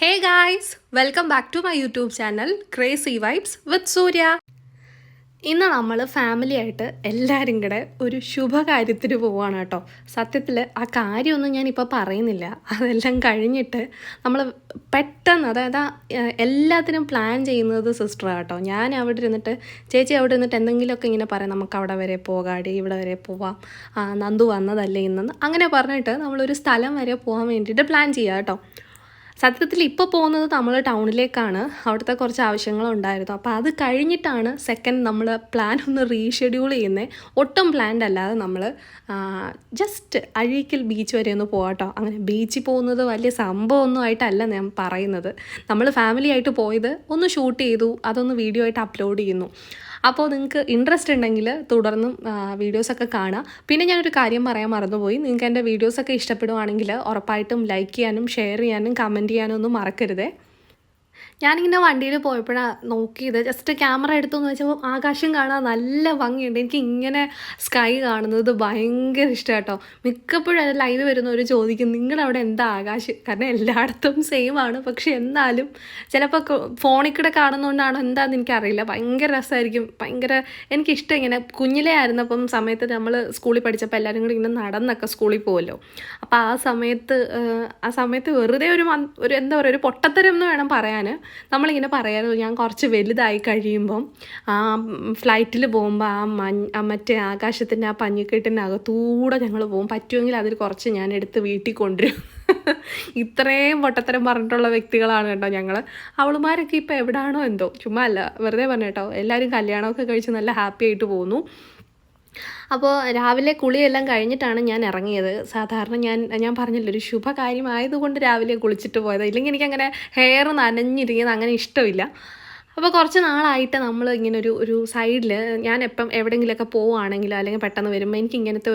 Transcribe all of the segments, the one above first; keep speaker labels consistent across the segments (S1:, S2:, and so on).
S1: Hey guys, welcome back to my YouTube channel Crazy Vibes with Surya. ഇന്ന് നമ്മൾ family ആയിട്ട് എല്ലാവരും കൂടെ ഒരു ശുഭകാര്യത്തിന് പോവുകയാണ് കേട്ടോ. സത്യത്തിൽ ആ കാര്യമൊന്നും ഞാനിപ്പോൾ പറയുന്നില്ല. അതെല്ലാം കഴിഞ്ഞിട്ട് നമ്മൾ പെട്ടെന്ന് അതായത് എല്ലാത്തിനും പ്ലാൻ ചെയ്യുന്നത് സിസ്റ്ററാണ് കേട്ടോ. ഞാൻ അവിടെ ഇരുന്നിട്ട് ചേച്ചി അവിടെ ഇരുന്നിട്ട് എന്തെങ്കിലുമൊക്കെ ഇങ്ങനെ പറയാം, നമുക്ക് അവിടെ വരെ പോകാടി, ഇവിടെ വരെ പോവാം, നന്ദു വന്നതല്ലേ ഇന്നെന്ന് അങ്ങനെ പറഞ്ഞിട്ട് നമ്മളൊരു സ്ഥലം വരെ പോകാൻ വേണ്ടിയിട്ട് പ്ലാൻ ചെയ്യുക കേട്ടോ. സത്യത്തിൽ ഇപ്പോൾ പോകുന്നത് നമ്മൾ ടൗണിലേക്കാണ്. അവിടുത്തെ കുറച്ച് ആവശ്യങ്ങളുണ്ടായിരുന്നു. അപ്പോൾ അത് കഴിഞ്ഞിട്ടാണ് സെക്കൻഡ് നമ്മൾ പ്ലാൻ ഒന്ന് റീഷെഡ്യൂൾ ചെയ്യുന്നത്. ഒട്ടും പ്ലാൻഡ് അല്ലാതെ നമ്മൾ ജസ്റ്റ് അഴീക്കൽ ബീച്ച് വരെ ഒന്ന് പോകാട്ടോ. അങ്ങനെ ബീച്ചിൽ പോകുന്നത് വലിയ സംഭവമൊന്നും ആയിട്ടല്ല ഞാൻ പറയുന്നത്. നമ്മൾ ഫാമിലി ആയിട്ട് പോയത് ഒന്ന് ഷൂട്ട് ചെയ്തു, അതൊന്ന് വീഡിയോ ആയിട്ട് അപ്ലോഡ് ചെയ്യുന്നു. അപ്പോൾ നിങ്ങൾക്ക് ഇൻട്രസ്റ്റ് ഉണ്ടെങ്കിൽ തുടർന്നും വീഡിയോസൊക്കെ കാണുക. പിന്നെ ഞാനൊരു കാര്യം പറയാൻ മറന്നുപോയി, നിങ്ങൾക്ക് എൻ്റെ വീഡിയോസൊക്കെ ഇഷ്ടപ്പെടുവാണെങ്കിൽ ഉറപ്പായിട്ടും ലൈക്ക് ചെയ്യാനും ഷെയർ ചെയ്യാനും കമൻറ്റ് ചെയ്യാനും ഒന്നും മറക്കരുതേ. ഞാനിങ്ങനെ വണ്ടിയിൽ പോയപ്പോഴാണ് നോക്കിയത്, ജസ്റ്റ് ക്യാമറ എടുത്തെന്ന് വെച്ചപ്പോൾ ആകാശം കാണാൻ നല്ല ഭംഗിയുണ്ട്. എനിക്ക് ഇങ്ങനെ സ്കൈ കാണുന്നത് ഭയങ്കര ഇഷ്ടം കേട്ടോ. മിക്കപ്പോഴും അത് ലൈവ് വരുന്നവർ ചോദിക്കും നിങ്ങളവിടെ എന്താ ആകാശം, കാരണം എല്ലായിടത്തും സെയിം ആണ്. പക്ഷെ എന്നാലും ചിലപ്പോൾ ഫോണിൽ കൂടെ കാണുന്നതുകൊണ്ടാണോ എന്താണെന്ന് എനിക്കറിയില്ല, ഭയങ്കര രസമായിരിക്കും. എനിക്കിഷ്ടം ഇങ്ങനെ കുഞ്ഞിലേ ആയിരുന്നപ്പം സമയത്ത് നമ്മൾ സ്കൂളിൽ പഠിച്ചപ്പോൾ എല്ലാവരും കൂടി ഇങ്ങനെ നടന്നൊക്കെ സ്കൂളിൽ പോകുമല്ലോ. അപ്പോൾ ആ സമയത്ത് വെറുതെ ഒരു എന്താ പറയുക, ഒരു പൊട്ടത്തരം എന്ന് വേണം പറയാൻ. നമ്മളിങ്ങനെ പറയാമല്ലോ, ഞാൻ കുറച്ച് വലുതായി കഴിയുമ്പം ഫ്ലൈറ്റിൽ പോകുമ്പോൾ മറ്റേ ആകാശത്തിൻ്റെ ആ പഞ്ഞിക്കെട്ടിൻ്റെ അകത്തൂടെ ഞങ്ങൾ പോകും, പറ്റുമെങ്കിൽ അതിൽ കുറച്ച് ഞാൻ എടുത്ത് വീട്ടിൽ കൊണ്ടുവരും. ഇത്രയും പൊട്ടത്തരം പറഞ്ഞിട്ടുള്ള വ്യക്തികളാണ് കേട്ടോ ഞങ്ങൾ. അവളുമാരൊക്കെ ഇപ്പോൾ എവിടെയാണോ എന്തോ, ചുമ്മാ അല്ല വെറുതെ പറഞ്ഞു കേട്ടോ. എല്ലാവരും കല്യാണമൊക്കെ കഴിച്ച് നല്ല ഹാപ്പി ആയിട്ട് പോകുന്നു. അപ്പോൾ രാവിലെ കുളിയെല്ലാം കഴിഞ്ഞിട്ടാണ് ഞാൻ ഇറങ്ങിയത്. സാധാരണ ഞാൻ പറഞ്ഞല്ലോ, ഒരു ശുഭകാര്യമായതുകൊണ്ട് രാവിലെ കുളിച്ചിട്ട് പോയത്. ഇല്ലെങ്കിൽ എനിക്കങ്ങനെ ഹെയർ നനഞ്ഞിരിക്കുന്നത് അങ്ങനെ ഇഷ്ടമില്ല. അപ്പോൾ കുറച്ച് നാളായിട്ട് നമ്മൾ ഇങ്ങനെ ഒരു സൈഡിൽ ഞാൻ എവിടെയെങ്കിലുമൊക്കെ പോവുകയാണെങ്കിലോ അല്ലെങ്കിൽ പെട്ടെന്ന് വരുമ്പോൾ എനിക്ക് ഇങ്ങനത്തെ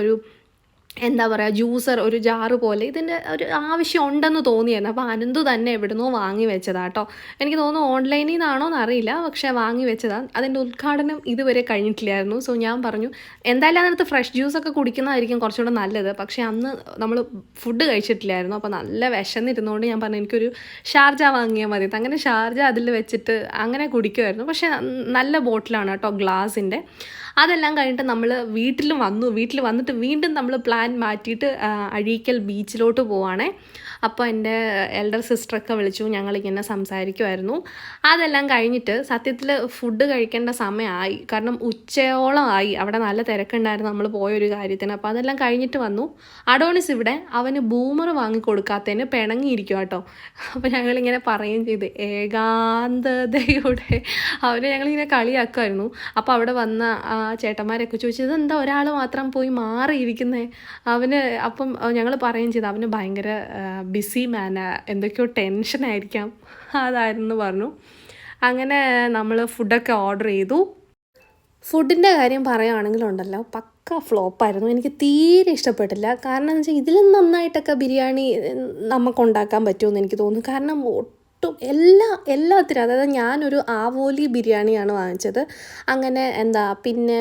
S1: എന്താ പറയുക, ജ്യൂസർ, ഒരു ജാറ് പോലെ ഇതിൻ്റെ ഒരു ആവശ്യം ഉണ്ടെന്ന് തോന്നിയായിരുന്നു. അപ്പോൾ അനന്തു തന്നെ എവിടുന്നോ വാങ്ങി വെച്ചതാണ് കേട്ടോ. എനിക്ക് തോന്നുന്നു ഓൺലൈനിൽ നിന്നാണോ എന്നറിയില്ല, പക്ഷേ വാങ്ങി വെച്ചതാണ്. അതിൻ്റെ ഉദ്ഘാടനം ഇതുവരെ കഴിഞ്ഞിട്ടില്ലായിരുന്നു. സോ ഞാൻ പറഞ്ഞു എന്തായാലും അതിനകത്ത് ഫ്രഷ് ജ്യൂസൊക്കെ കുടിക്കുന്നതായിരിക്കും കുറച്ചുകൂടെ നല്ലത്. പക്ഷേ അന്ന് നമ്മൾ ഫുഡ് കഴിച്ചിട്ടില്ലായിരുന്നു. അപ്പോൾ നല്ല വിശന്നിരുന്നുകൊണ്ട് ഞാൻ പറഞ്ഞു എനിക്കൊരു ഷാർജ വാങ്ങിയാൽ മതി. അങ്ങനെ ഷാർജ അതിൽ വെച്ചിട്ട് അങ്ങനെ കുടിക്കുമായിരുന്നു. പക്ഷേ നല്ല ബോട്ടിലാണ് കേട്ടോ, ഗ്ലാസിൻ്റെ. അതെല്ലാം കഴിഞ്ഞിട്ട് നമ്മൾ വീട്ടിൽ വന്നിട്ട് വീണ്ടും നമ്മൾ പ്ലാൻ മാറ്റിയിട്ട് അഴീക്കൽ ബീച്ചിലോട്ട് പോവുകയാണേ. അപ്പോൾ എൻ്റെ എൽഡർ സിസ്റ്ററൊക്കെ വിളിച്ചു, ഞങ്ങളിങ്ങനെ സംസാരിക്കുമായിരുന്നു. അതെല്ലാം കഴിഞ്ഞിട്ട് സത്യത്തിൽ ഫുഡ് കഴിക്കേണ്ട സമയമായി, കാരണം ഉച്ചയോളം ആയി. അവിടെ നല്ല തിരക്കുണ്ടായിരുന്നു നമ്മൾ പോയൊരു കാര്യത്തിന്. അപ്പോൾ അതെല്ലാം കഴിഞ്ഞിട്ട് വന്നു. അഡോണിസ് ഇവിടെ അവന് ബൂമർ വാങ്ങിക്കൊടുക്കാത്തതിന് പിണങ്ങിയിരിക്കും കേട്ടോ. അപ്പോൾ ഞങ്ങളിങ്ങനെ പറയുകയും ചെയ്ത് ഏകാന്തതയോടെ അവനെ ഞങ്ങളിങ്ങനെ കളിയാക്കുമായിരുന്നു. അപ്പോൾ അവിടെ വന്ന ചേട്ടന്മാരൊക്കെ ചോദിച്ചത് എന്താ ഒരാൾ മാത്രം പോയി മാറിയിരിക്കുന്നത് അവന്. അപ്പം ഞങ്ങൾ പറയുകയും ചെയ്തു അവന് ഭയങ്കര ബിസി മാന, എന്തൊക്കെയോ ടെൻഷനായിരിക്കാം, അതായിരുന്നു പറഞ്ഞു. അങ്ങനെ നമ്മൾ ഫുഡൊക്കെ ഓർഡർ ചെയ്തു. ഫുഡിൻ്റെ കാര്യം പറയുകയാണെങ്കിലുണ്ടല്ലോ, പക്ക ഫ്ലോപ്പായിരുന്നു. എനിക്ക് തീരെ ഇഷ്ടപ്പെട്ടില്ല. കാരണം എന്ന് വെച്ചാൽ ഇതിലും നന്നായിട്ടൊക്കെ ബിരിയാണി നമുക്ക് ഉണ്ടാക്കാൻ പറ്റുമെന്ന് എനിക്ക് തോന്നുന്നു. കാരണം എല്ലാത്തിനും, അതായത് ഞാനൊരു ആവോലി ബിരിയാണിയാണ് വാങ്ങിച്ചത്. അങ്ങനെ പിന്നെ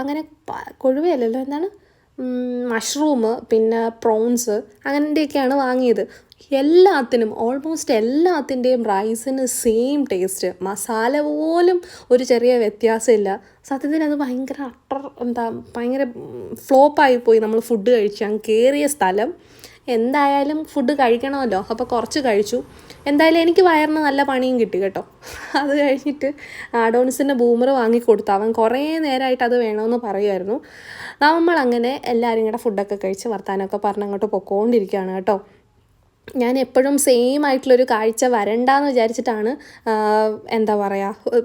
S1: അങ്ങനെ കൊഴുവയല്ലല്ലോ, എന്താണ് മഷ്റൂം, പിന്നെ പ്രോൺസ് അങ്ങനെയൊക്കെയാണ് വാങ്ങിയത്. ഓൾമോസ്റ്റ് എല്ലാത്തിൻ്റെയും റൈസിന് സെയിം ടേസ്റ്റ്, മസാല പോലും ഒരു ചെറിയ വ്യത്യാസമില്ല. സത്യത്തിൽ അത് ഭയങ്കര ഫ്ലോപ്പായിപ്പോയി. നമ്മൾ ഫുഡ് കഴിച്ചു കയറിയ സ്ഥലം. എന്തായാലും ഫുഡ് കഴിക്കണമല്ലോ, അപ്പോൾ കുറച്ച് കഴിച്ചു. എന്തായാലും എനിക്ക് വയറിന് നല്ല പണിയും കിട്ടി കേട്ടോ. അത് കഴിഞ്ഞിട്ട് അഡോണിസിൻ്റെ ബൂമർ വാങ്ങിക്കൊടുത്തു. അവൻ കുറേ നേരമായിട്ട് അത് വേണമെന്ന് പറയുമായിരുന്നു. നമ്മളങ്ങനെ എല്ലാവരും കൂടെ ഫുഡൊക്കെ കഴിച്ച് വർത്താനമൊക്കെ പറഞ്ഞ് അങ്ങോട്ട് പൊക്കോണ്ടിരിക്കുകയാണ് കേട്ടോ. ഞാൻ എപ്പോഴും സെയിം ആയിട്ടുള്ളൊരു കാഴ്ച വരണ്ടെന്ന് വിചാരിച്ചിട്ടാണ് എന്താ പറയുക,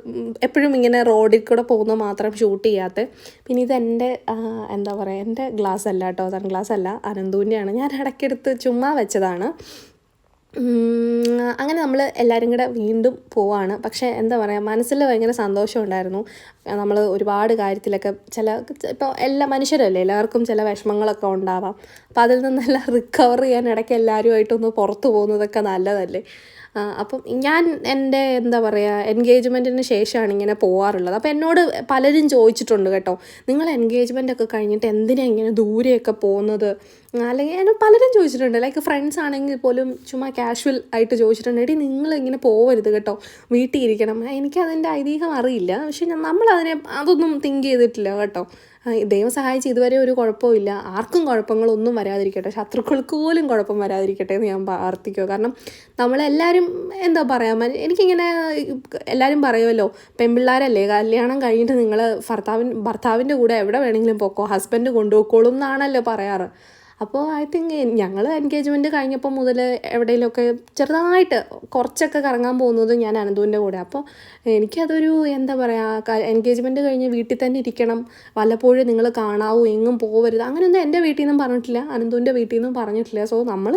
S1: എപ്പോഴും ഇങ്ങനെ റോഡിൽ കൂടെ പോകുന്നത് മാത്രം ഷൂട്ട് ചെയ്യാത്തത്. പിന്നെ ഇതെൻ്റെ എന്താ പറയുക, എൻ്റെ ഗ്ലാസ് അല്ല കേട്ടോ, സൺ ഗ്ലാസ് അല്ല, അനന്തുവിൻ്റെയാണ്. ഞാൻ ഇടയ്ക്കെടുത്ത് ചുമ്മാ വെച്ചതാണ്. അങ്ങനെ നമ്മൾ എല്ലാവരും കൂടെ വീണ്ടും പോവാണ്. പക്ഷേ എന്താ പറയുക, മനസ്സിൽ ഭയങ്കര സന്തോഷം ഉണ്ടായിരുന്നു. നമ്മൾ ഒരുപാട് കാര്യത്തിലൊക്കെ ഇപ്പോൾ എല്ലാ മനുഷ്യരല്ലേ, എല്ലാവർക്കും ചില വിഷമങ്ങളൊക്കെ ഉണ്ടാവാം. അപ്പോൾ അതിൽ നിന്നെല്ലാം റിക്കവർ ചെയ്യാൻ ഇടയ്ക്ക് എല്ലാവരുമായിട്ടൊന്ന് പുറത്തു പോകുന്നതൊക്കെ നല്ലതല്ലേ. അപ്പം ഞാൻ എൻ്റെ എന്താ പറയുക എൻഗേജ്മെൻറ്റിന് ശേഷമാണ് ഇങ്ങനെ പോകാറുള്ളത്. അപ്പോൾ എന്നോട് പലരും ചോദിച്ചിട്ടുണ്ട് കേട്ടോ, നിങ്ങൾ എൻഗേജ്മെൻ്റ് ഒക്കെ കഴിഞ്ഞിട്ട് എന്തിനാണ് ഇങ്ങനെ ദൂരെയൊക്കെ പോകുന്നത്, അല്ലെങ്കിൽ എന്നോട് പലരും ചോദിച്ചിട്ടുണ്ട്. ലൈക്ക് ഫ്രണ്ട്സ് ആണെങ്കിൽ പോലും ചുമ്മാ കാഷ്വൽ ആയിട്ട് ചോദിച്ചിട്ടുണ്ട്, എടി നിങ്ങളിങ്ങനെ പോകരുത് കേട്ടോ, വീട്ടിൽ ഇരിക്കണം. എനിക്കതിൻ്റെ ഐതിഹ്യം അറിയില്ല, പക്ഷെ അതൊന്നും തിങ്ക് ചെയ്തിട്ടില്ല കേട്ടോ. ദൈവം സഹായിച്ച് ഇതുവരെ ഒരു കുഴപ്പമില്ല, ആർക്കും കുഴപ്പങ്ങളൊന്നും വരാതിരിക്കട്ടെ, ശത്രുക്കൾക്ക് പോലും കുഴപ്പം വരാതിരിക്കട്ടെ എന്ന് ഞാൻ പ്രാർത്ഥിക്കുക. കാരണം നമ്മളെല്ലാവരും എന്താ പറയുക, എനിക്കിങ്ങനെ എല്ലാവരും പറയുമല്ലോ, പെൺപിള്ളേരല്ലേ കല്യാണം കഴിഞ്ഞിട്ട് നിങ്ങൾ ഭർത്താവിൻ്റെ കൂടെ എവിടെ വേണമെങ്കിലും പോക്കോ, ഹസ്ബൻഡ് കൊണ്ടുപോയിക്കോളും എന്നാണല്ലോ പറയാറ്. അപ്പോൾ ഐ തിങ്ക് ഞങ്ങൾ എൻഗേജ്മെൻറ്റ് കഴിഞ്ഞപ്പോൾ മുതൽ എവിടെയെങ്കിലുമൊക്കെ ചെറുതായിട്ട് കുറച്ചൊക്കെ കറങ്ങാൻ പോകുന്നത് ഞാൻ അനന്തുവിൻ്റെ കൂടെ. അപ്പോൾ എനിക്കതൊരു എന്താ പറയുക, എൻഗേജ്മെൻറ്റ് കഴിഞ്ഞ് വീട്ടിൽ തന്നെ ഇരിക്കണം, വല്ലപ്പോഴും നിങ്ങൾ കാണാവൂ, എങ്ങും പോകരുത്, അങ്ങനെയൊന്നും എൻ്റെ വീട്ടിൽ നിന്നും പറഞ്ഞിട്ടില്ല, അനന്തുവിൻ്റെ വീട്ടിൽ നിന്നും പറഞ്ഞിട്ടില്ല. സോ നമ്മൾ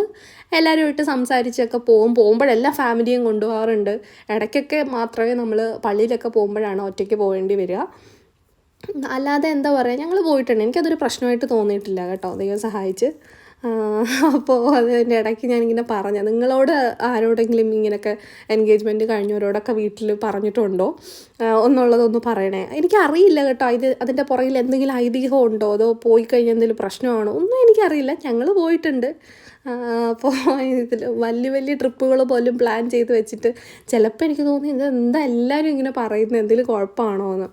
S1: എല്ലാവരുമായിട്ട് സംസാരിച്ചൊക്കെ പോകുമ്പോഴെല്ലാം ഫാമിലിയും കൊണ്ടുപോകാറുണ്ട്. ഇടയ്ക്കൊക്കെ മാത്രമേ നമ്മൾ പള്ളിയിലൊക്കെ പോകുമ്പോഴാണ് ഒറ്റയ്ക്ക് പോകേണ്ടി വരിക. അല്ലാതെ എന്താ പറയുക, ഞങ്ങൾ പോയിട്ടുണ്ട്, എനിക്കതൊരു പ്രശ്നമായിട്ട് തോന്നിയിട്ടില്ല കേട്ടോ, ദൈവം സഹായിച്ച്. അപ്പോൾ അതിൻ്റെ ഇടയ്ക്ക് ഞാനിങ്ങനെ നിങ്ങളോട് ആരോടെങ്കിലും ഇങ്ങനെയൊക്കെ എൻഗേജ്മെൻറ്റ് കഴിഞ്ഞവരോടൊക്കെ വീട്ടിൽ പറഞ്ഞിട്ടുണ്ടോ എന്നുള്ളതൊന്ന് പറയണേ. എനിക്കറിയില്ല കേട്ടോ, അതിൻ്റെ പുറകിൽ എന്തെങ്കിലും ഐതിഹ്യം ഉണ്ടോ, അതോ പോയി കഴിഞ്ഞാൽ എന്തെങ്കിലും പ്രശ്നമാണോ, ഒന്നും എനിക്കറിയില്ല. ഞങ്ങൾ പോയിട്ടുണ്ട്. അപ്പോൾ ഇതിൽ വലിയ വലിയ ട്രിപ്പുകൾ പോലും പ്ലാൻ ചെയ്ത് വെച്ചിട്ട് ചിലപ്പോൾ എനിക്ക് തോന്നി എന്താ എല്ലാവരും ഇങ്ങനെ പറയുന്നത്, എന്തെങ്കിലും കുഴപ്പമാണോ എന്ന്.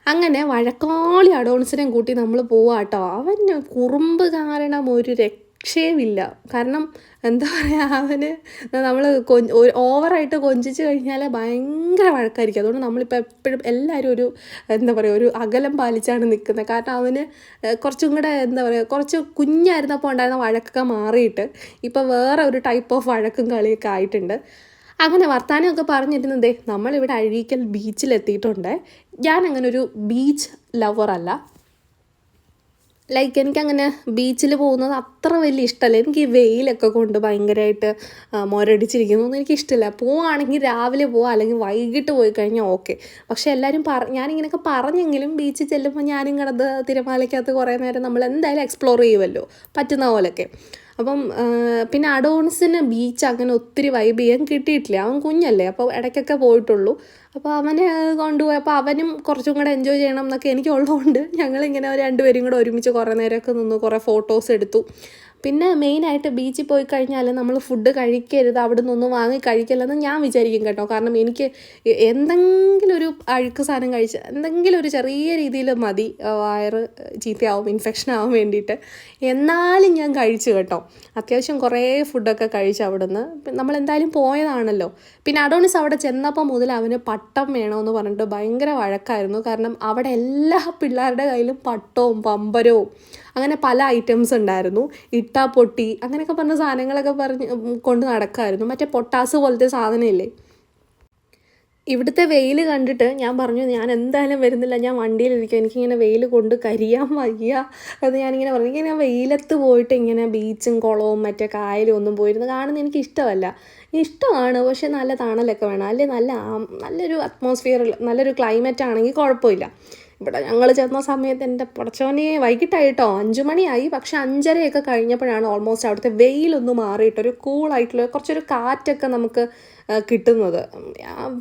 S1: അങ്ങനെ വഴക്കാളി അഡോൺസിനെയും കൂട്ടി നമ്മൾ പോവാം കേട്ടോ. അവന് കുറുമ്പ് കാരണം ഒരു രക്ഷയുമില്ല. കാരണം എന്താ പറയുക, അവന് നമ്മൾ ഓവറായിട്ട് കൊഞ്ചിച്ച് കഴിഞ്ഞാൽ ഭയങ്കര വഴക്കായിരിക്കും. അതുകൊണ്ട് നമ്മളിപ്പോൾ എപ്പോഴും എല്ലാവരും എന്താ പറയുക, ഒരു അകലം പാലിച്ചാണ് നിൽക്കുന്നത്. കാരണം അവന് കുറച്ചും കൂടെ എന്താ പറയുക, കുറച്ച് കുഞ്ഞായിരുന്നപ്പോൾ ഉണ്ടായിരുന്ന വഴക്കൊക്കെ മാറിയിട്ട് ഇപ്പോൾ വേറെ ഒരു ടൈപ്പ് ഓഫ് വഴക്കും കളിയൊക്കെ ആയിട്ടുണ്ട്. അങ്ങനെ വർത്താനമൊക്കെ പറഞ്ഞിരുന്നതേ നമ്മളിവിടെ അഴീക്കൽ ബീച്ചിലെത്തിയിട്ടുണ്ട്. ഞാനങ്ങനെ ഒരു ബീച്ച് ലവറല്ല. ലൈക്ക് എനിക്കങ്ങനെ ബീച്ചിൽ പോകുന്നത് അത്ര വലിയ ഇഷ്ടമല്ല. എനിക്ക് ഈ വെയിലൊക്കെ കൊണ്ട് ഭയങ്കരമായിട്ട് മുരടിച്ചിരിക്കുന്നതൊന്നും എനിക്കിഷ്ടമില്ല. പോവുകയാണെങ്കിൽ രാവിലെ പോവുക, അല്ലെങ്കിൽ വൈകിട്ട് പോയി കഴിഞ്ഞാൽ ഓക്കെ. പക്ഷേ എല്ലാവരും ഞാനിങ്ങനെയൊക്കെ പറഞ്ഞെങ്കിലും ബീച്ചിൽ ചെല്ലുമ്പോൾ ഞാനും കിടന്ന് തിരമാലയ്ക്കകത്ത് കുറേ നേരം നമ്മൾ എന്തായാലും എക്സ്പ്ലോർ ചെയ്യുമല്ലോ, പറ്റുന്ന പോലെയൊക്കെ. അപ്പം പിന്നെ അഡോൺസിന് ബീച്ച് അങ്ങനെ ഒത്തിരി വൈബ് ചെയ്യാൻ കിട്ടിയിട്ടില്ല, അവൻ കുഞ്ഞല്ലേ, അപ്പോൾ ഇടയ്ക്കൊക്കെ പോയിട്ടുള്ളൂ. അപ്പോൾ അവനെ കൊണ്ടുപോയപ്പോൾ അവനും കുറച്ചും കൂടെ എൻജോയ് ചെയ്യണം എന്നൊക്കെ എനിക്കുള്ളതുകൊണ്ട് ഞങ്ങളിങ്ങനെ രണ്ടുപേരും കൂടെ ഒരുമിച്ച് കുറേ നേരമൊക്കെ നിന്ന് കുറേ ഫോട്ടോസ് എടുത്തു. പിന്നെ മെയിനായിട്ട് ബീച്ചിൽ പോയി കഴിഞ്ഞാൽ നമ്മൾ ഫുഡ് കഴിക്കരുത്, അവിടെ നിന്നൊന്നും വാങ്ങി കഴിക്കില്ലെന്ന് ഞാൻ വിചാരിക്കും കേട്ടോ. കാരണം എനിക്ക് എന്തെങ്കിലും ഒരു അഴുക്ക് സാധനം കഴിച്ച് എന്തെങ്കിലും ഒരു ചെറിയ രീതിയിൽ മതി, വയറ് ചീത്തയാവും, ഇൻഫെക്ഷൻ ആവാൻ വേണ്ടിയിട്ട്. എന്നാലും ഞാൻ കഴിച്ചു കേട്ടോ. അത്യാവശ്യം കുറേ ഫുഡൊക്കെ കഴിച്ചു അവിടെ നിന്ന്. നമ്മളെന്തായാലും പോയതാണല്ലോ. പിന്നെ അഡോണിസ് അവിടെ ചെന്നപ്പോൾ മുതൽ അവന് പട്ടം വേണമെന്ന് പറഞ്ഞിട്ട് ഭയങ്കര വഴക്കായിരുന്നു. കാരണം അവിടെ എല്ലാ പിള്ളേരുടെ കയ്യിലും പട്ടവും പമ്പരവും അങ്ങനെ പല ഐറ്റംസ് ഉണ്ടായിരുന്നു. പൊട്ടി അങ്ങനെയൊക്കെ പറഞ്ഞ സാധനങ്ങളൊക്കെ കൊണ്ട് നടക്കായിരുന്നു. മറ്റേ പൊട്ടാസ് പോലത്തെ സാധനമില്ലേ. ഇവിടുത്തെ വെയിൽ കണ്ടിട്ട് ഞാൻ പറഞ്ഞു, ഞാൻ എന്തായാലും വരുന്നില്ല, ഞാൻ വണ്ടിയിലിരിക്കും, എനിക്കിങ്ങനെ വെയിൽ കൊണ്ട് കരിയാൻ വയ്യ. അത് ഞാനിങ്ങനെ പറഞ്ഞു, ഇങ്ങനെ വെയിലത്ത് പോയിട്ട് ഇങ്ങനെ ബീച്ചും കുളവും മറ്റേ കായലും ഒന്നും പോയിരുന്ന് കാണുന്നത് എനിക്ക് ഇഷ്ടമല്ല. ഇഷ്ടമാണ്, പക്ഷേ നല്ല തണലൊക്കെ വേണം, അല്ലേ നല്ലൊരു അറ്റ്മോസ്ഫിയറിൽ നല്ലൊരു ക്ലൈമറ്റ് ആണെങ്കിൽ കുഴപ്പമില്ല. ഇവിടെ ഞങ്ങൾ ചെന്ന സമയത്ത് എൻ്റെ പടച്ചോനെ വൈകിട്ടായിട്ടോ, 5 മണിയായി. പക്ഷെ 5:30 കഴിഞ്ഞപ്പോഴാണ് ഓൾമോസ്റ്റ് അവിടുത്തെ വെയിലൊന്ന് മാറിയിട്ട് ഒരു കൂളായിട്ടുള്ള കുറച്ചൊരു കാറ്റൊക്കെ നമുക്ക് കിട്ടുന്നത്.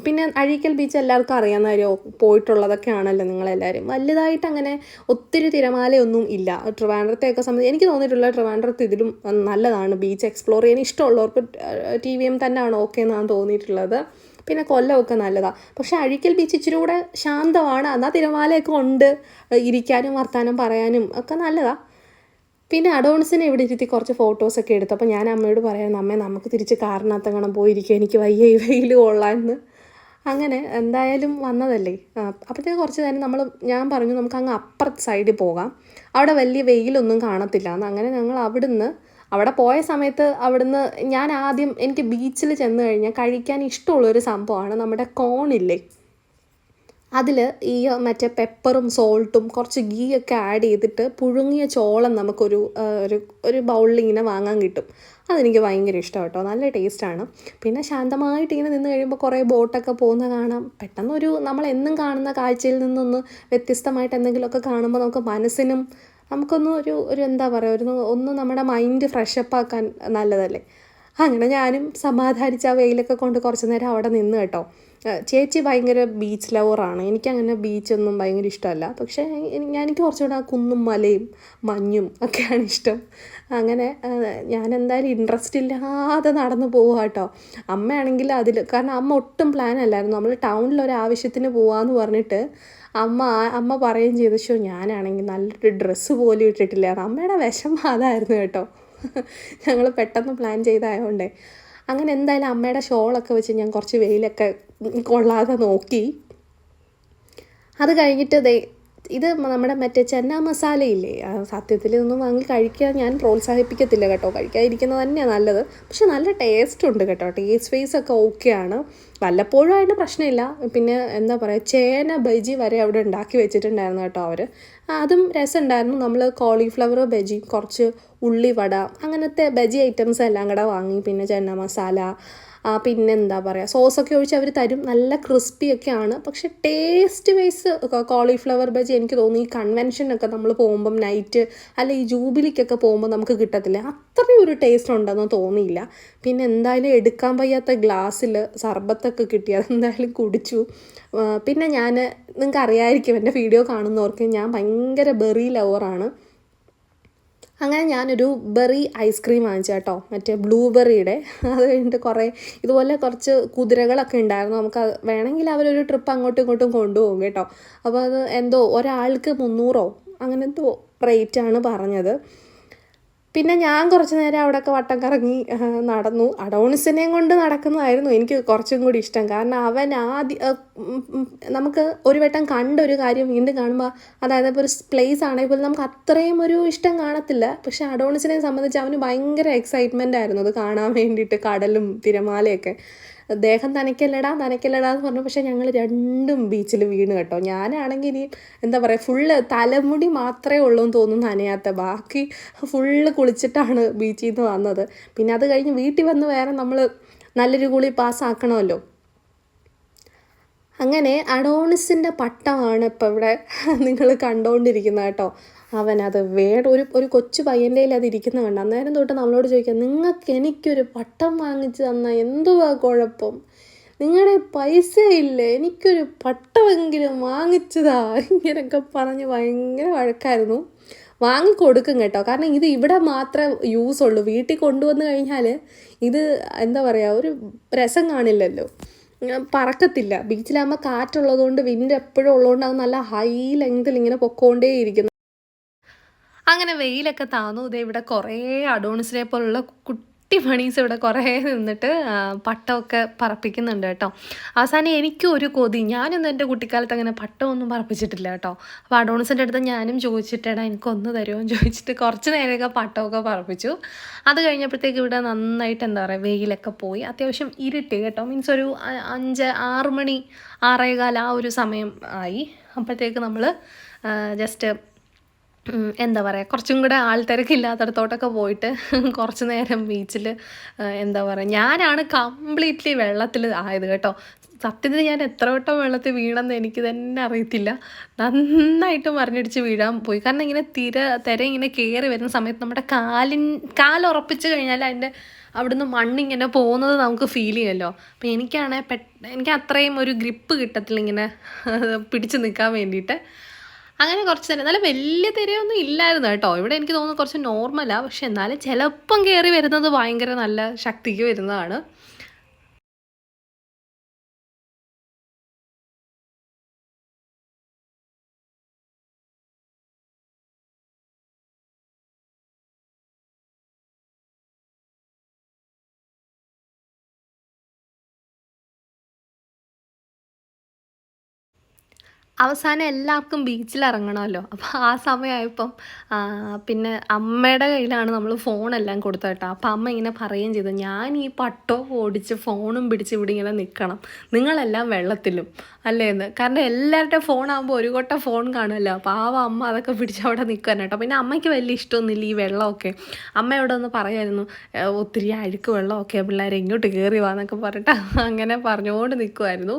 S1: പിന്നെ അഴീക്കൽ ബീച്ച് എല്ലാവർക്കും അറിയാവുന്ന കാര്യം, പോയിട്ടുള്ളതൊക്കെ ആണല്ലോ നിങ്ങളെല്ലാവരും. വലുതായിട്ട് അങ്ങനെ ഒത്തിരി തിരമാലയൊന്നും ഇല്ല. ട്രിവാൻഡ്രത്തെയൊക്കെ സംബന്ധിച്ച് എനിക്ക് തോന്നിയിട്ടുള്ള ട്രിവാൻഡ്രത്ത് ഇതിലും നല്ലതാണ് ബീച്ച് എക്സ്പ്ലോർ ചെയ്യാൻ ഇഷ്ടമുള്ളവർക്ക്. TVM തന്നെയാണ് ഓക്കെ എന്നാണ് തോന്നിയിട്ടുള്ളത്. പിന്നെ കൊല്ലമൊക്കെ നല്ലതാണ്. പക്ഷേ അഴീക്കൽ ബീച്ച് ഇച്ചിരി കൂടെ ശാന്തമാണ്. എന്നാൽ തിരമാലയൊക്കെ ഉണ്ട്, ഇരിക്കാനും വർത്താനം പറയാനും ഒക്കെ നല്ലതാണ്. പിന്നെ അഡോൺസിനെ ഇവിടെ ഇരുത്തി കുറച്ച് ഫോട്ടോസൊക്കെ എടുത്തു. അപ്പോൾ ഞാൻ അമ്മയോട് പറയാമായിരുന്നു, അമ്മേ നമുക്ക് തിരിച്ച് കാറിനകത്തെങ്ങാനും പോയിരിക്കും, എനിക്ക് വയ്യ ഈ വെയിൽ കൊള്ളാമെന്ന്. അങ്ങനെ എന്തായാലും വന്നതല്ലേ. അപ്പോഴത്തേക്ക് കുറച്ച് നേരം ഞാൻ പറഞ്ഞു നമുക്ക് അങ്ങ് അപ്പുറത്തെ സൈഡിൽ പോകാം, അവിടെ വലിയ വെയിലൊന്നും കാണത്തില്ല എന്ന്. അങ്ങനെ ഞങ്ങൾ അവിടെ പോയ സമയത്ത് ഞാൻ ആദ്യം എനിക്ക് ബീച്ചിൽ ചെന്ന് കഴിഞ്ഞാൽ കഴിക്കാൻ ഇഷ്ടമുള്ളൊരു സംഭവമാണ് നമ്മുടെ കോണില്ലേ, അതിൽ ഈ മറ്റേ പെപ്പറും സോൾട്ടും കുറച്ച് ഗീയൊക്കെ ആഡ് ചെയ്തിട്ട് പുഴുങ്ങിയ ചോളം നമുക്കൊരു ഒരു ബൗളിൽ ഇങ്ങനെ വാങ്ങാൻ കിട്ടും. അതെനിക്ക് ഭയങ്കര ഇഷ്ടമാണ് കേട്ടോ, നല്ല ടേസ്റ്റാണ്. പിന്നെ ശാന്തമായിട്ട് ഇങ്ങനെ നിന്ന് കഴിയുമ്പോൾ കുറേ ബോട്ടൊക്കെ പോകുന്ന കാണാം. പെട്ടെന്നൊരു നമ്മളെന്നും കാണുന്ന കാഴ്ചയിൽ നിന്നൊന്ന് വ്യത്യസ്തമായിട്ട് എന്തെങ്കിലുമൊക്കെ കാണുമ്പോൾ നമുക്ക് മനസ്സിനും നമുക്കൊന്ന് ഒരു എന്താ പറയുക, ഒന്ന് നമ്മുടെ മൈൻഡ് ഫ്രഷപ്പ് ആക്കാൻ നല്ലതല്ലേ. അങ്ങനെ ഞാനും സമാധാനിച്ച് ആ വെയിലൊക്കെ കൊണ്ട് കുറച്ച് നേരം അവിടെ നിന്ന് കേട്ടോ. ചേച്ചി ഭയങ്കര ബീച്ച് ലവറാണ്. എനിക്കങ്ങനെ ബീച്ചൊന്നും ഭയങ്കര ഇഷ്ടമല്ല. പക്ഷേ എനിക്ക് കുറച്ചുകൂടെ ആ കുന്നും മലയും മഞ്ഞും ഒക്കെയാണ് ഇഷ്ടം. അങ്ങനെ ഞാൻ എന്തായാലും ഇൻട്രസ്റ്റ് ഇല്ലാതെ നടന്നു പോവുക കേട്ടോ. അമ്മയാണെങ്കിൽ കാരണം അമ്മ ഒട്ടും പ്ലാൻ അല്ലായിരുന്നു. നമ്മൾ ടൗണിൽ ഒരു ആവശ്യത്തിന് പോവാന്ന് പറഞ്ഞിട്ട് അമ്മ പറയുകയും ചെയ്തു, ഷോ ഞാനാണെങ്കിൽ നല്ലൊരു ഡ്രസ്സ് പോലും ഇട്ടിട്ടില്ല. അമ്മയുടെ വിഷമം അതായിരുന്നു കേട്ടോ. ഞങ്ങൾ പെട്ടെന്ന് പ്ലാൻ ചെയ്തായതുകൊണ്ടേ. അങ്ങനെ എന്തായാലും അമ്മയുടെ ഷോളൊക്കെ വെച്ച് ഞാൻ കുറച്ച് വെയിലൊക്കെ കൊള്ളാതെ നോക്കി. അത് കഴിഞ്ഞിട്ട് ഇത് നമ്മുടെ മറ്റേ ചെന്ന മസാലയില്ലേ, സത്യത്തിൽ ഇതൊന്നും വാങ്ങി കഴിക്കാൻ ഞാൻ പ്രോത്സാഹിപ്പിക്കത്തില്ല കേട്ടോ. കഴിക്കാതിരിക്കുന്നത് തന്നെയാണ് നല്ലത്. പക്ഷെ നല്ല ടേസ്റ്റ് ഉണ്ട് കേട്ടോ. ടേസ്റ്റ് വൈസ് ഒക്കെ ഓക്കെയാണ്. വല്ലപ്പോഴും അതിന് പ്രശ്നമില്ല. പിന്നെ എന്താ പറയുക, ചേന ബജി വരെ അവിടെ ഉണ്ടാക്കി വെച്ചിട്ടുണ്ടായിരുന്നു കേട്ടോ അവർ. അതും രസമുണ്ടായിരുന്നു. നമ്മൾ കോളിഫ്ലവർ ബജി, കുറച്ച് ഉള്ളിവട, അങ്ങനത്തെ ബജി ഐറ്റംസ് എല്ലാം കൂടെ വാങ്ങി. പിന്നെ ചെന്ന മസാല, പിന്നെ എന്താ പറയുക, സോസൊക്കെ ഒഴിച്ച് അവർ തരും. നല്ല ക്രിസ്പിയൊക്കെയാണ്. പക്ഷെ ടേസ്റ്റ് വൈസ് കോളിഫ്ലവർ ബജി എനിക്ക് തോന്നി ഈ കൺവെൻഷനൊക്കെ നമ്മൾ പോകുമ്പം നൈറ്റ് അല്ല ഈ ജൂബിലിക്കൊക്കെ പോകുമ്പോൾ നമുക്ക് കിട്ടത്തില്ല, അത്രയും ഒരു ടേസ്റ്റ് ഉണ്ടെന്ന് തോന്നിയില്ല. പിന്നെ എന്തായാലും എടുക്കാൻ വയ്യാത്ത ഗ്ലാസ്സിൽ സർബത്തൊക്കെ കിട്ടി, അതെന്തായാലും കുടിച്ചു. പിന്നെ നിങ്ങൾക്ക് അറിയാമായിരിക്കും എൻ്റെ വീഡിയോ കാണുന്നവർക്ക്, ഞാൻ ഭയങ്കര ബെറി ലവറാണ്. അങ്ങനെ ഞാനൊരു ബെറി ഐസ്ക്രീം വാങ്ങിച്ചു കേട്ടോ, മറ്റേ ബ്ലൂബെറിയുടെ. അത് കഴിഞ്ഞിട്ട് ഇതുപോലെ കുറച്ച് കുതിരകളൊക്കെ ഉണ്ടായിരുന്നു. നമുക്ക് വേണമെങ്കിൽ അവരൊരു ട്രിപ്പ് അങ്ങോട്ടും ഇങ്ങോട്ടും കൊണ്ടുപോകും കേട്ടോ. അപ്പോൾ അത് എന്തോ ഒരാൾക്ക് 300 അങ്ങനത്തെ റേറ്റാണ് പറഞ്ഞത്. പിന്നെ ഞാൻ കുറച്ച് നേരം അവിടെയൊക്കെ വട്ടം കറങ്ങി നടന്നു. അഡോണിസിനെയും കൊണ്ട് നടക്കുന്നതായിരുന്നു എനിക്ക് കുറച്ചും കൂടി ഇഷ്ടം. കാരണം അവൻ നമുക്ക് ഒരു വട്ടം കണ്ടൊരു കാര്യം വീണ്ടും കാണുമ്പോൾ, അതായത് ഇപ്പോൾ ഒരു പ്ലേസ് ആണെങ്കിൽ പോലും നമുക്ക് അത്രയും ഒരു ഇഷ്ടം കാണത്തില്ല. പക്ഷേ അഡോണിസിനെ സംബന്ധിച്ച് അവന് ഭയങ്കര എക്സൈറ്റ്മെൻ്റ് ആയിരുന്നു അത് കാണാൻ വേണ്ടിയിട്ട്. കടലും തിരമാലയൊക്കെ. ദേഹം നനയ്ക്കല്ലടാ എന്ന് പറഞ്ഞു. പക്ഷേ ഞങ്ങൾ രണ്ടും ബീച്ചിൽ വീണ് കേട്ടോ. ഞാനാണെങ്കിൽ ഇനി എന്താ പറയുക, ഫുള്ള് തലമുടി മാത്രമേ ഉള്ളൂ എന്ന് തോന്നുന്നു നനയാത്ത. ബാക്കി ഫുള്ള് കുളിച്ചിട്ടാണ് ബീച്ചിൽ നിന്ന് വന്നത്. പിന്നെ അത് കഴിഞ്ഞ് വീട്ടിൽ വന്ന് വേറെ നമ്മൾ നല്ലൊരു കുളി പാസ്സാക്കണമല്ലോ. അങ്ങനെ അഡോണിസിൻ്റെ പട്ടമാണ് ഇപ്പോൾ ഇവിടെ നിങ്ങൾ കണ്ടുകൊണ്ടിരിക്കുന്നത് കേട്ടോ. അവനത് ഒരു കൊച്ചു പയ്യൻ്റെ കയ്യിൽ അത് ഇരിക്കുന്ന കണ്ട. അന്നേരം തൊട്ട് നമ്മളോട് ചോദിക്കാം, എനിക്കൊരു പട്ടം വാങ്ങിച്ചു തന്നാൽ എന്തുവാ കുഴപ്പം, നിങ്ങളുടെ പൈസ ഇല്ലേ, എനിക്കൊരു പട്ടമെങ്കിലും വാങ്ങിച്ചതാ, ഇങ്ങനെയൊക്കെ പറഞ്ഞ് ഭയങ്കര വഴക്കായിരുന്നു. വാങ്ങിക്കൊടുക്കും കേട്ടോ. കാരണം ഇത് ഇവിടെ മാത്രമേ യൂസ് ഉള്ളൂ. വീട്ടിൽ കൊണ്ടുവന്ന് കഴിഞ്ഞാൽ ഇത് എന്താ പറയുക, ഒരു രസം കാണില്ലല്ലോ, പറക്കത്തില്ല. ബീച്ചിലാകുമ്പോൾ കാറ്റുള്ളതുകൊണ്ട്, വിൻഡ് എപ്പോഴും ഉള്ളതുകൊണ്ട് അത് നല്ല ഹൈ ലെങ്തിൽ ഇങ്ങനെ പൊക്കോണ്ടേയിരിക്കുന്നു. അങ്ങനെ വെയിലൊക്കെ താന്നു. ഇവിടെ കുറേ അഡോണിസിനെ പോലുള്ള കുട്ടി മണീസ് ഇവിടെ കുറേ നിന്നിട്ട് പട്ടമൊക്കെ പറപ്പിക്കുന്നുണ്ട് കേട്ടോ. അവസാനം എനിക്കും ഒരു കൊതി, ഞാനൊന്നും എൻ്റെ കുട്ടിക്കാലത്ത് അങ്ങനെ പട്ടമൊന്നും പറപ്പിച്ചിട്ടില്ല കേട്ടോ. അപ്പോൾ അഡോണിസിൻ്റെ അടുത്ത് ഞാനും ചോദിച്ചിട്ടേടാ എനിക്കൊന്ന് തരുമോ എന്ന് ചോദിച്ചിട്ട് കുറച്ച് നേരമൊക്കെ പട്ടമൊക്കെ പറപ്പിച്ചു. അത് കഴിഞ്ഞപ്പോഴത്തേക്ക് ഇവിടെ നന്നായിട്ട് എന്താ പറയുക, വെയിലൊക്കെ പോയി. അത്യാവശ്യം ഇരുട്ടി കേട്ടോ. മീൻസ് ഒരു 5-6 മണി 6:15 ആ ഒരു സമയം ആയി. അപ്പോഴത്തേക്ക് നമ്മൾ ജസ്റ്റ് എന്താ പറയുക, കുറച്ചും കൂടെ ആൾത്തിരക്കില്ലാത്തടത്തോട്ടൊക്കെ പോയിട്ട് കുറച്ച് നേരം ബീച്ചിൽ എന്താ പറയുക, ഞാനാണ് കംപ്ലീറ്റ്ലി വെള്ളത്തിൽ ആയത് കേട്ടോ. സത്യത്തിൽ ഞാൻ എത്ര വട്ടം വെള്ളത്തിൽ വീണെന്ന് എനിക്ക് തന്നെ അറിയത്തില്ല. നന്നായിട്ട് മറിഞ്ഞടിച്ച് വീഴാൻ പോയി. കാരണം ഇങ്ങനെ തിര ഇങ്ങനെ കയറി വരുന്ന സമയത്ത് നമ്മുടെ കാലുറപ്പിച്ച് കഴിഞ്ഞാൽ അതിൻ്റെ അവിടുന്ന് മണ്ണിങ്ങനെ പോകുന്നത് നമുക്ക് ഫീൽ ചെയ്യുമല്ലോ. അപ്പോൾ എനിക്ക് അത്രയും ഒരു ഗ്രിപ്പ് കിട്ടത്തില്ല ഇങ്ങനെ പിടിച്ച് നിൽക്കാൻ വേണ്ടിയിട്ട്. അങ്ങനെ കുറച്ച് നേരം, നല്ല വലിയ തിരയൊന്നും ഇല്ലായിരുന്നു കേട്ടോ. ഇവിടെ എനിക്ക് തോന്നുന്നു കുറച്ച് നോർമലാണ്. പക്ഷെ എന്നാലും ചിലപ്പം കയറി വരുന്നത് ഭയങ്കര നല്ല ശക്തിക്ക് വരുന്നതാണ്. അവസാനം എല്ലാവർക്കും ബീച്ചിൽ ഇറങ്ങണമല്ലോ. അപ്പോൾ ആ സമയമായപ്പം പിന്നെ അമ്മയുടെ കയ്യിലാണ് നമ്മൾ ഫോണെല്ലാം കൊടുത്തത് കേട്ടോ. അപ്പോൾ അമ്മ ഇങ്ങനെ പറയുകയും ചെയ്തു, ഞാൻ ഈ പട്ടോ ഓടിച്ച് ഫോണും പിടിച്ച് ഇവിടെ ഇങ്ങനെ നിൽക്കണം, നിങ്ങളെല്ലാം വെള്ളത്തിലും അല്ലേന്ന്. കാരണം എല്ലാവരുടെയും ഫോണാകുമ്പോൾ ഒരു കൊട്ട ഫോൺ കാണുമല്ലോ. അപ്പോൾ അമ്മ അതൊക്കെ പിടിച്ച് അവിടെ നിൽക്കാൻ കേട്ടോ. പിന്നെ അമ്മയ്ക്ക് വലിയ ഇഷ്ടമൊന്നുമില്ല ഈ വെള്ളമൊക്കെ. അമ്മ ഇവിടെ ഒന്ന് പറയുമായിരുന്നു, ഒത്തിരി അഴുക്ക് വെള്ളമൊക്കെ, പിള്ളേരെ ഇങ്ങോട്ട് കയറി വാന്നൊക്കെ പറഞ്ഞിട്ട് അങ്ങനെ പറഞ്ഞുകൊണ്ട് നിൽക്കുമായിരുന്നു.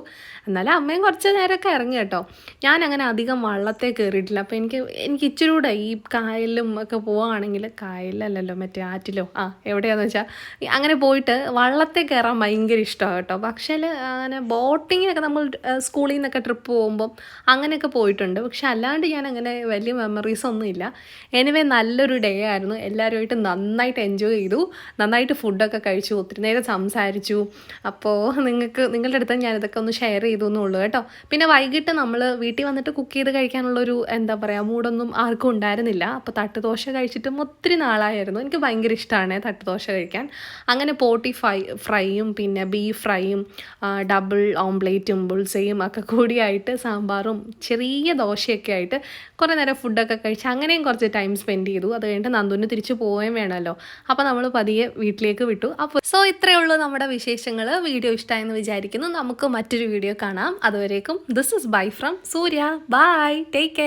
S1: എന്നാലും അമ്മയും കുറച്ച് നേരമൊക്കെ ഇറങ്ങി കേട്ടോ. ഞാൻ അങ്ങനെ അധികം വള്ളത്തെ കയറിയിട്ടില്ല. അപ്പോൾ എനിക്ക് ഇച്ചിരി കൂടെ ഈ കായലിലും ഒക്കെ പോവുകയാണെങ്കിൽ, കായലിലല്ലല്ലോ മറ്റേ ആറ്റിലോ എവിടെയാണെന്ന് വെച്ചാൽ അങ്ങനെ പോയിട്ട് വള്ളത്തെ കയറാൻ ഭയങ്കര ഇഷ്ടമാണ് കേട്ടോ. പക്ഷേ അങ്ങനെ ബോട്ടിങ്ങിനൊക്കെ നമ്മൾ സ്കൂളിൽ നിന്നൊക്കെ ട്രിപ്പ് പോകുമ്പം അങ്ങനെയൊക്കെ പോയിട്ടുണ്ട്. പക്ഷെ അല്ലാണ്ട് ഞാൻ അങ്ങനെ വലിയ മെമ്മറീസ് ഒന്നുമില്ല. എനിവേ നല്ലൊരു ഡേ ആയിരുന്നു. എല്ലാവരുമായിട്ട് നന്നായിട്ട് എൻജോയ് ചെയ്തു, നന്നായിട്ട് ഫുഡൊക്കെ കഴിച്ചു, ഒത്തിരി നേരം സംസാരിച്ചു. അപ്പോൾ നിങ്ങളുടെ അടുത്ത് ഞാനിതൊക്കെ ഒന്ന് ഷെയർ ചെയ്തു എന്നുള്ളൂ കേട്ടോ. പിന്നെ വൈകിട്ട് നമ്മൾ വീട്ടിൽ വന്നിട്ട് കുക്ക് ചെയ്ത് കഴിക്കാനുള്ളൊരു എന്താ പറയുക മൂഡൊന്നും ആർക്കും ഉണ്ടായിരുന്നില്ല. അപ്പോൾ തട്ടുദോശ കഴിച്ചിട്ടും ഒത്തിരി നാളായിരുന്നു. എനിക്ക് ഭയങ്കര ഇഷ്ടമാണ് തട്ടുദോശ കഴിക്കാൻ. അങ്ങനെ പോട്ടി ഫ്രൈയും പിന്നെ ബീഫ് ഫ്രൈയും ഡബിൾ ഓംപ്ലേറ്റും ബുൾസയും ഒക്കെ കൂടിയായിട്ട് സാമ്പാറും ചെറിയ ദോശയൊക്കെ ആയിട്ട് കുറേ നേരം ഫുഡൊക്കെ കഴിച്ച് അങ്ങനെയും കുറച്ച് ടൈം സ്പെൻഡ് ചെയ്തു. അത് കഴിഞ്ഞിട്ട് നന്ദുവിന് തിരിച്ച് പോവുകയും വേണമല്ലോ. അപ്പോൾ നമ്മൾ പതിയെ വീട്ടിലേക്ക് വിട്ടു. അപ്പോൾ ഇത്രയേ ഉള്ളൂ നമ്മുടെ വിശേഷങ്ങൾ. വീഡിയോ ഇഷ്ടമായെന്ന് വിചാരിക്കുന്നു. നമുക്ക് മറ്റൊരു വീഡിയോ കാണാം. അതുവരേക്കും this is bye from Surya. Bye, take care.